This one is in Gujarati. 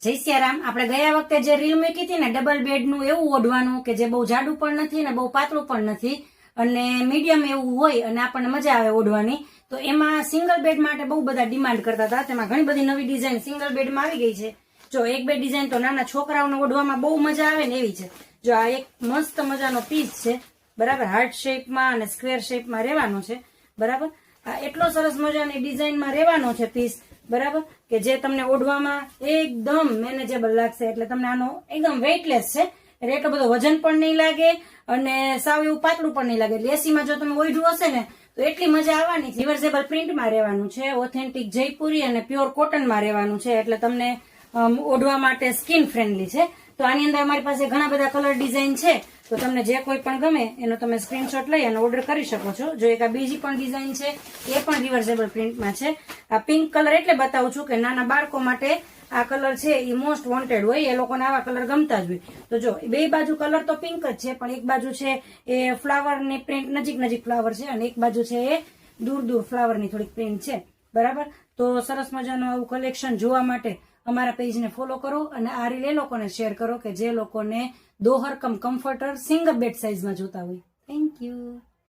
જય સિયારામ. આપણે ગયા વખતે જે રીલ મૂકી હતી ને ડબલ બેડનું એવું ઓઢવાનું કે જે બહુ જાડું પણ નથી ને બહુ પાતળું પણ નથી અને મીડિયમ એવું હોય અને આપણને મજા આવે ઓઢવાની, તો એમાં સિંગલ બેડ માટે બહુ બધા ડિમાન્ડ કરતા હતા. તેમાં ઘણી બધી નવી ડિઝાઇન સિંગલ બેડમાં આવી ગઈ છે. જો એક બે ડિઝાઇન તો નાના છોકરાઓને ઓઢવામાં બહુ મજા આવે ને એવી છે. જો આ એક મસ્ત મજાનો પીસ છે, બરાબર, હાર્ટ શેપમાં અને સ્ક્વેર શેપમાં રહેવાનો છે, બરાબર. આ એટલો સરસ મજાની ડિઝાઇનમાં રહેવાનો છે પીસ, બરાબર, કે જે તમને ઓઢવામાં એકદમ મેનેજેબલ લાગશે. એટલે તમને આનો એકદમ વેઇટલેસ છે, એટલે એટલો બધો વજન પણ નહીં લાગે અને સાવ એવું પાતળું પણ નહીં લાગે. એટલે એસીમાં જો તમે ઓઢ્યું હશે ને તો એટલી મજા આવવાની છે. રિવર્સેબલ પ્રિન્ટમાં રહેવાનું છે, ઓથેન્ટિક જયપુરી અને પ્યોર કોટનમાં રહેવાનું છે, એટલે તમને ઓઢવા માટે સ્કિન ફ્રેન્ડલી છે. તો આની અંદર અમારી પાસે ઘણા બધા કલર ડિઝાઇન છે, તો તમને જે કોઈ પણ ગમે એનો તમે સ્ક્રીનશોટ લઈ અને ઓર્ડર કરી શકો છો. જો એક આ બીજી પણ ડિઝાઇન છે, એ પણ રિવર્સેબલ પ્રિન્ટમાં છે. આ પિંક કલર એટલે બતાવું છું કે નાના બાળકો માટે આ કલર છે એ મોસ્ટ વોન્ટેડ હોય, એ લોકોને આવા કલર ગમતા જ હોય. તો જો બે બાજુ કલર તો પિંક જ છે, પણ એક બાજુ છે એ ફ્લાવરની પ્રિન્ટ, નજીક નજીક ફ્લાવર છે, અને એક બાજુ છે એ દૂર દૂર ફ્લાવરની થોડીક પ્રિન્ટ છે, બરાબર. તો સરસ મજાનું આવું કલેક્શન જોવા માટે અમારા પેજને ફોલો કરો અને આ રીલ એ લોકોને શેર કરો કે જે લોકોને દોહર કમ કમ્ફર્ટર સિંગલ બેડ સાઇઝમાં જોતા હોય. Thank you.